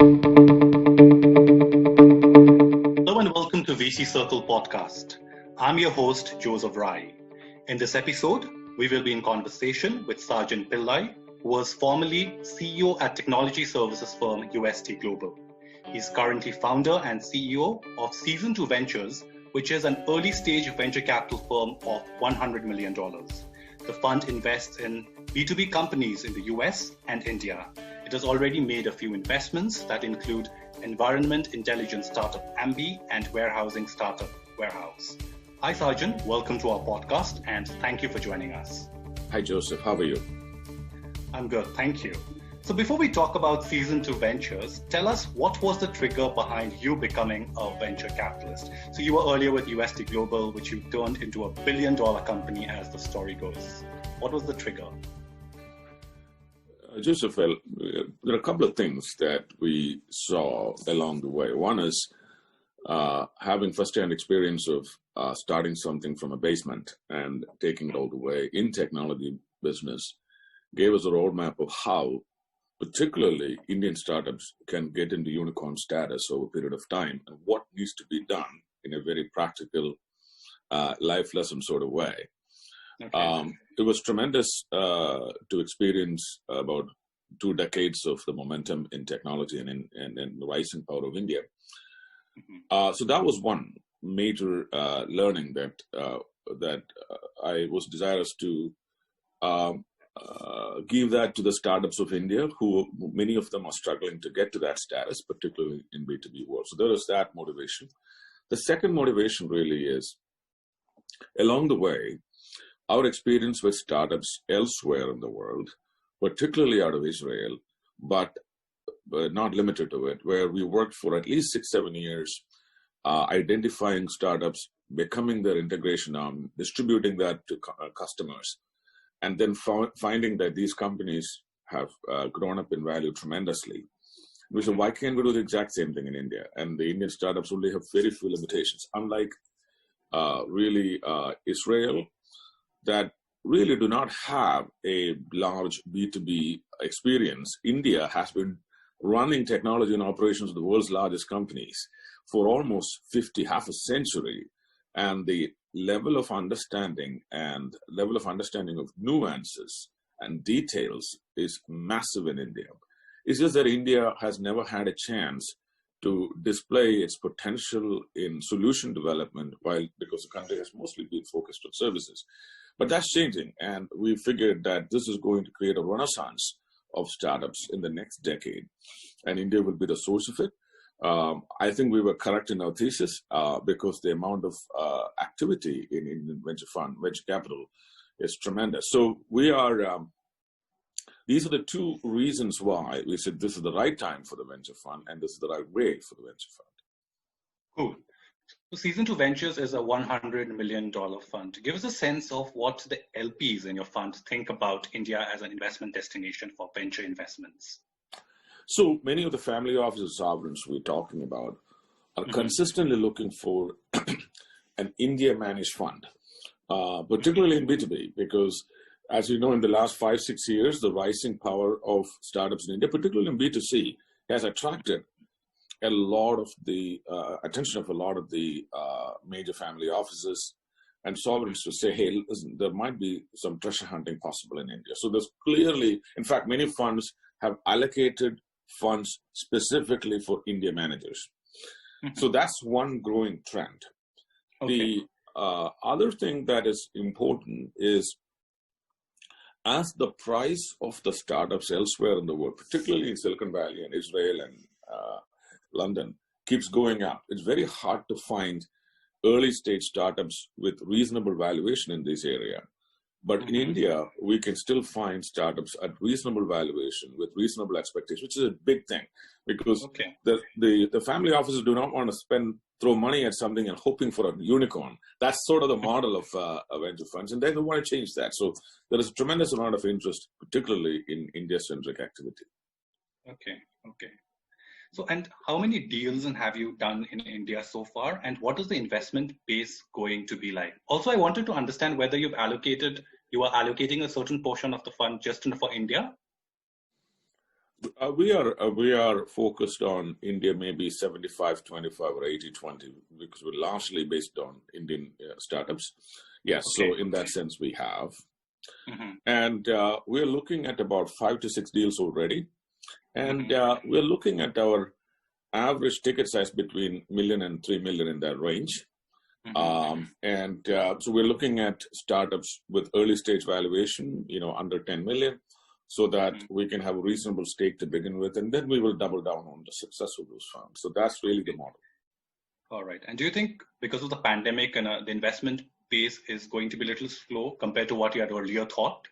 Hello and welcome to VC Circle podcast. I'm your host, Joseph Rai. In this episode, we will be in conversation with Sajan Pillai, who was formerly CEO at technology services firm UST Global. He's currently founder and CEO of Season 2 Ventures, which is an early stage venture capital firm of $100 million. The fund invests in B2B companies in the US and India. It has already made a few investments that include environment intelligence startup Ambee and warehousing startup Warehouse. Hi Sajan, welcome to our podcast and thank you for joining us. Hi Joseph, how are you? I'm good, thank you. So before we talk about Season 2 Ventures, tell us what was the trigger behind you becoming a venture capitalist? So you were earlier with UST Global, which you turned into $1 billion company as the story goes. What was the trigger? Joseph, well, there are a couple of things that we saw along the way. One is having first-hand experience of starting something from a basement and taking it all the way in technology business gave us a roadmap of how particularly Indian startups can get into unicorn status over a period of time and what needs to be done in a very practical life lesson sort of way. Okay. It was tremendous to experience about 2 decades of the momentum in technology and in the rising power of India. Mm-hmm. So that was one major learning that I was desirous to give that to the startups of India, who many of them are struggling to get to that status, particularly in B2B world. So there is that motivation. The second motivation really is, along the way, our experience with startups elsewhere in the world, particularly out of Israel, but not limited to it, where we worked for at least 6-7 years, identifying startups, becoming their integration arm, distributing that to customers, and then finding that these companies have grown up in value tremendously. We said, why can't we do the exact same thing in India? And the Indian startups only have very few limitations, unlike Israel, that really do not have a large B2B experience. India has been running technology and operations of the world's largest companies for almost half a century. And the level of understanding of nuances and details is massive in India. It's just that India has never had a chance to display its potential in solution development because the country has mostly been focused on services. But that's changing, and we figured that this is going to create a renaissance of startups in the next decade, and India will be the source of it. I think we were correct in our thesis because the amount of activity in Indian venture capital is tremendous. So we are, these are the two reasons why we said this is the right time for the venture fund and this is the right way for the venture fund. Cool. So Season 2 Ventures is a $100 million fund. Give us a sense of what the LPs in your fund think about India as an investment destination for venture investments. So many of the family offices sovereigns we're talking about are consistently looking for an India managed fund, particularly in B2B, because as you know, in the last 5-6 years, the rising power of startups in India, particularly in B2C, has attracted a lot of the attention of a lot of the major family offices and sovereigns to say, hey, listen, there might be some treasure hunting possible in India. So there's clearly, in fact, many funds have allocated funds specifically for India managers. So that's one growing trend. Okay. The other thing that is important is as the price of the startups elsewhere in the world, particularly in Silicon Valley and Israel and London, keeps going up, it's very hard to find early stage startups with reasonable valuation in this area. But in India, we can still find startups at reasonable valuation with reasonable expectations, which is a big thing because the family offices do not want to throw money at something and hoping for a unicorn. That's sort of the model of venture funds, and they don't want to change that. So there is a tremendous amount of interest, particularly in India-centric activity. Okay. So, and how many deals have you done in India so far? And what is the investment base going to be like? Also, I wanted to understand whether you are allocating a certain portion of the fund just for India. We are focused on India, maybe 75-25 or 80-20, because we're largely based on Indian startups. Yes, Okay. so in that sense, we have. Mm-hmm. And we're looking at about 5 to 6 deals already. And we're looking at our average ticket size between million and 3 million, in that range. So we're looking at startups with early stage valuation, under 10 million, so that we can have a reasonable stake to begin with, and then we will double down on the success of those firms. So that's really the model. All right. And do you think because of the pandemic and the investment pace is going to be a little slow compared to what you had earlier thought?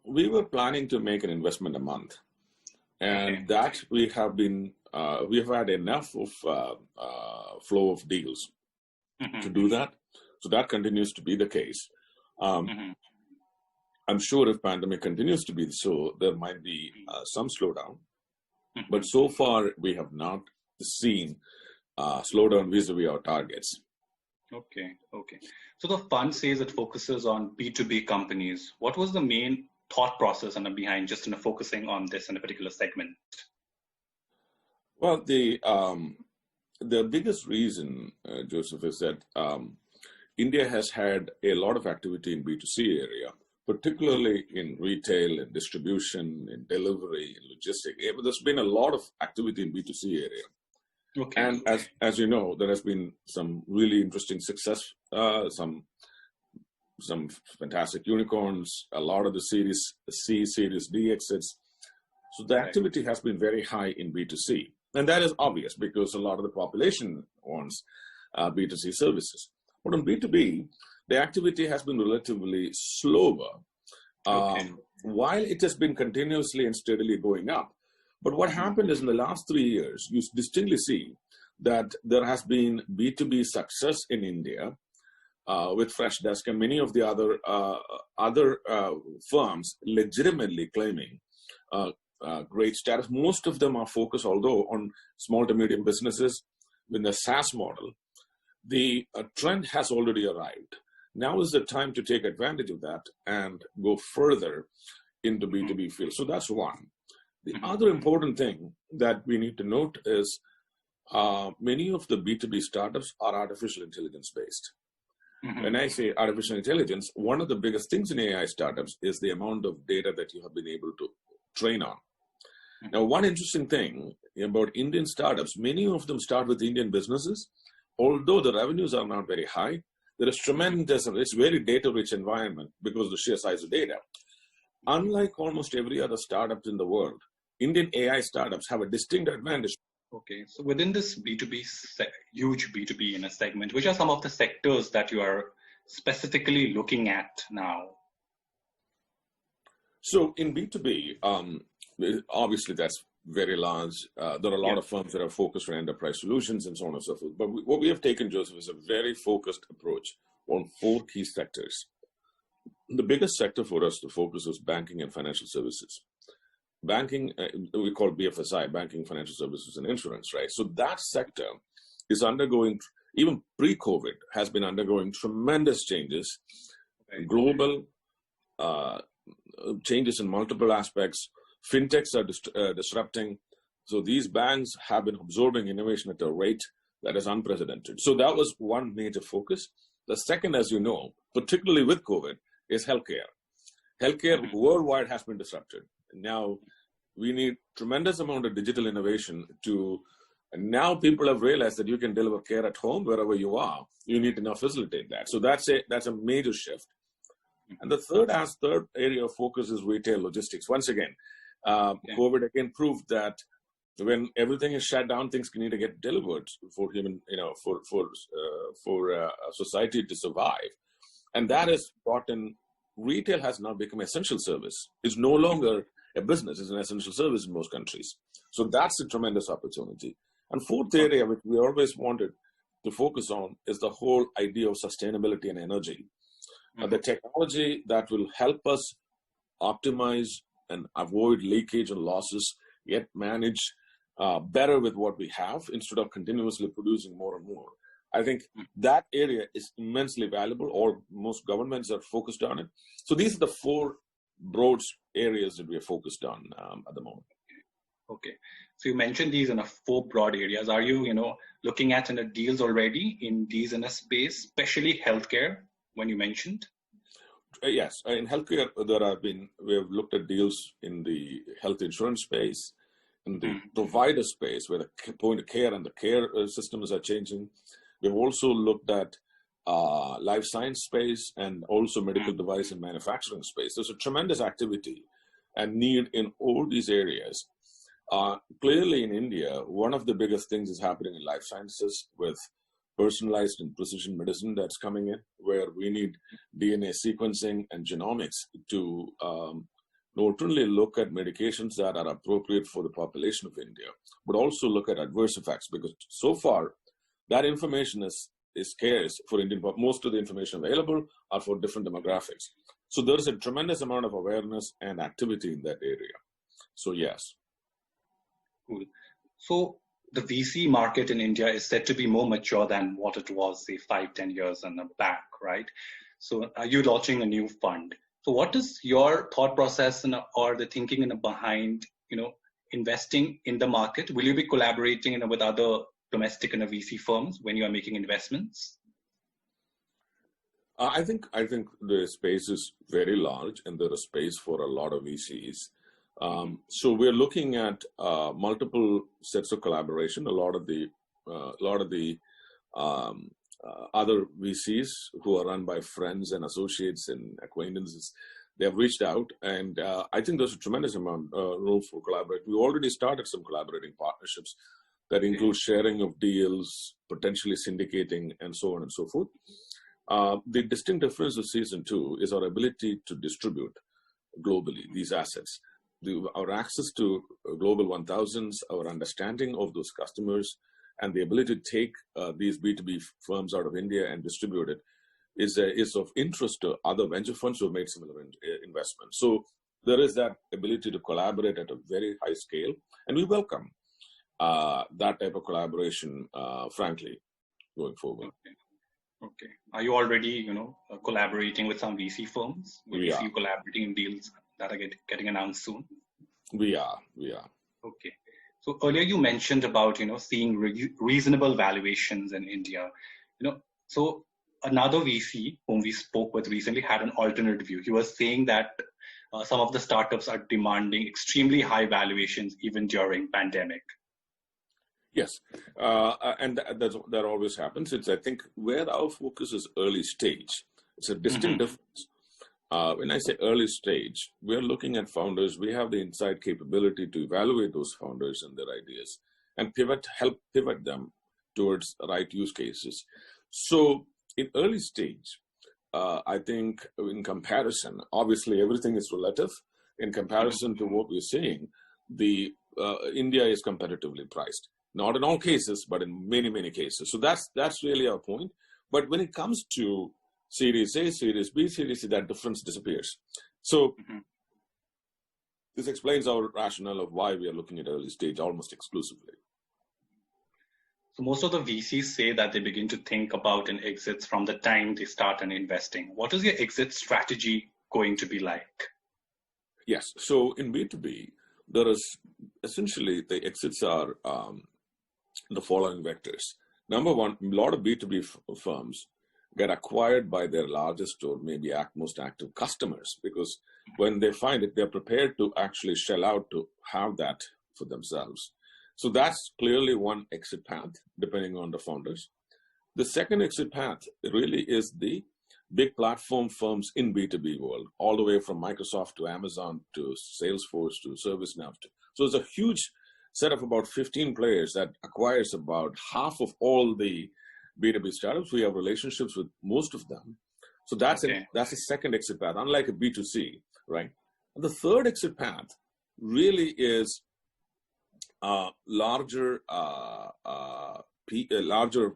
We were planning to make an investment a month, and that we have had enough of flow of deals to do that. So that continues to be the case. I'm sure if pandemic continues to be so, there might be some slowdown, but so far we have not seen slowdown vis-a-vis our targets. Okay. So the fund says it focuses on B2B companies. What was the main thought process and behind just focusing on this in a particular segment? Well, the biggest reason, Joseph, is that India has had a lot of activity in B2C area, particularly in retail and distribution, in delivery, in logistics. There's been a lot of activity in B2C area. Okay. And as you know, there has been some really interesting success, some fantastic unicorns, a lot of the Series C, Series D exits. So the activity has been very high in B2C. And that is obvious because a lot of the population wants B2C services. But on B2B, the activity has been relatively slower, while it has been continuously and steadily going up. But what happened is in the last 3 years, you distinctly see that there has been B2B success in India with Freshdesk and many of the other firms legitimately claiming great status. Most of them are focused, although, on small to medium businesses in the SaaS model. The trend has already arrived. Now is the time to take advantage of that and go further into B2B field. So that's one. The other important thing that we need to note is many of the B2B startups are artificial intelligence based. When I say artificial intelligence, one of the biggest things in AI startups is the amount of data that you have been able to train on. Now, one interesting thing about Indian startups, many of them start with Indian businesses. Although the revenues are not very high, there is tremendous, it's very data-rich environment because of the sheer size of data. Unlike almost every other startup in the world, Indian AI startups have a distinct advantage. Okay, so within this B2B, huge B2B in a segment, which are some of the sectors that you are specifically looking at now? So in B2B, obviously that's very large. There are a lot of firms that are focused on enterprise solutions and so on and so forth. But what we have taken, Joseph, is a very focused approach on 4 key sectors. The biggest sector for us to focus is banking and financial services. Banking, we call BFSI, banking, financial services, and insurance, right? So that sector is undergoing, even pre-COVID, has been undergoing tremendous changes, global changes in multiple aspects. Fintechs are disrupting. So these banks have been absorbing innovation at a rate that is unprecedented. So that was one major focus. The second, as you know, particularly with COVID, is healthcare. Healthcare worldwide has been disrupted. Now we need tremendous amount of digital innovation and now people have realized that you can deliver care at home wherever you are. You need to now facilitate that. So that's a major shift. And the third area of focus is retail logistics. Once again, COVID again proved that when everything is shut down, things need to get delivered for human, for society to survive. And that is brought in. Retail has now become an essential service. It's no longer a business; it's an essential service in most countries. So that's a tremendous opportunity. And fourth area, which we always wanted to focus on, is the whole idea of sustainability and energy. The technology that will help us optimize and avoid leakage and losses, yet manage better with what we have instead of continuously producing more and more. I think that area is immensely valuable, or most governments are focused on it. So these are the 4 broad areas that we are focused on at the moment. Okay. So you mentioned these in a 4 broad areas. Are you, looking at deals already in these in a space, especially healthcare, when you mentioned? Yes, in healthcare, we have looked at deals in the health insurance space, in the provider space, where the point of care and the care systems are changing. We've also looked at life science space and also medical device and manufacturing space. There's a tremendous activity and need in all these areas. Clearly in India, one of the biggest things is happening in life sciences with personalized and precision medicine that's coming in, where we need DNA sequencing and genomics to not only look at medications that are appropriate for the population of India, but also look at adverse effects, because so far that information is scarce for Indian. Most of the information available are for different demographics. So there is a tremendous amount of awareness and activity in that area. So yes. Cool. So the VC market in India is said to be more mature than what it was, say, 5-10 years back, right? So are you launching a new fund? So what is your thought process or the thinking behind, investing in the market? Will you be collaborating with other domestic VC firms when you are making investments? I think the space is very large, and there is space for a lot of VCs. So we're looking at multiple sets of collaboration. A lot of the other VCs who are run by friends and associates and acquaintances, they have reached out, and I think there's a tremendous amount room for collaboration. We already started some collaborating partnerships that include sharing of deals, potentially syndicating, and so on and so forth. The distinct difference of season 2 is our ability to distribute globally these assets. Our access to Global 1000s, our understanding of those customers, and the ability to take these B2B firms out of India and distribute it is of interest to other venture funds who have made similar investments. So there is that ability to collaborate at a very high scale, and we welcome that type of collaboration, frankly, going forward. Okay. Are you already, collaborating with some VC firms? Will you see collaborating in deals that are getting announced soon? We are. Okay. So earlier you mentioned about, seeing reasonable valuations in India. So another VC whom we spoke with recently had an alternate view. He was saying that some of the startups are demanding extremely high valuations even during pandemic. Yes, and that always happens. I think where our focus is early stage. It's a distinct difference. When I say early stage, we're looking at founders. We have the inside capability to evaluate those founders and their ideas and help pivot them towards the right use cases. So in early stage, I think in comparison, obviously everything is relative. In comparison to what we're seeing, India is competitively priced. Not in all cases, but in many, many cases. So that's really our point. But when it comes to Series A, Series B, Series C, that difference disappears. So this explains our rationale of why we are looking at early stage almost exclusively. So most of the VCs say that they begin to think about an exit from the time they start investing. What is your exit strategy going to be like? Yes. So in B2B, there is essentially the exits are the following vectors. Number one, a lot of B2B firms get acquired by their largest or maybe most active customers, because when they find it, they're prepared to actually shell out to have that for themselves. So that's clearly one exit path, depending on the founders. The second exit path really is the big platform firms in B2B world, all the way from Microsoft to Amazon to Salesforce to ServiceNow. So it's a huge set of about 15 players that acquires about half of all the B2B startups. We have relationships with most of them. So that's a second exit path, unlike a B2C, right? And the third exit path really is larger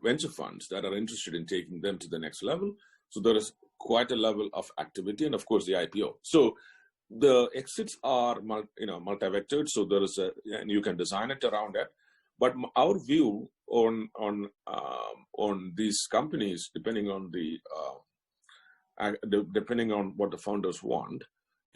venture funds that are interested in taking them to the next level. So there is quite a level of activity, and of course the IPO. So the exits are multi-vectored. So there is and you can design it around it. But our view on these companies, depending on what the founders want,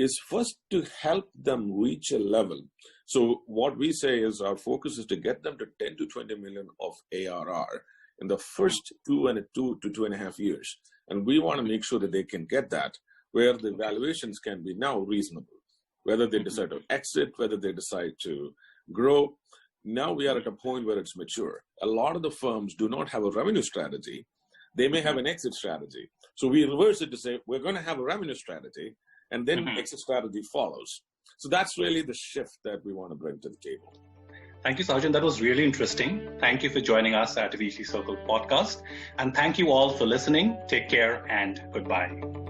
is first to help them reach a level. So what we say is our focus is to get them to 10 to 20 million of ARR in the first 2 to 2.5 years. And we want to make sure that they can get that, where the valuations can be now reasonable, whether they decide to exit, whether they decide to grow. Now we are at a point where it's mature. A lot of the firms do not have a revenue strategy. They may have an exit strategy. So we reverse it to say, we're going to have a revenue strategy, and then exit strategy follows. So that's really the shift that we want to bring to the table. Thank you, Sajan. That was really interesting. Thank you for joining us at VC Circle podcast. And thank you all for listening. Take care and goodbye.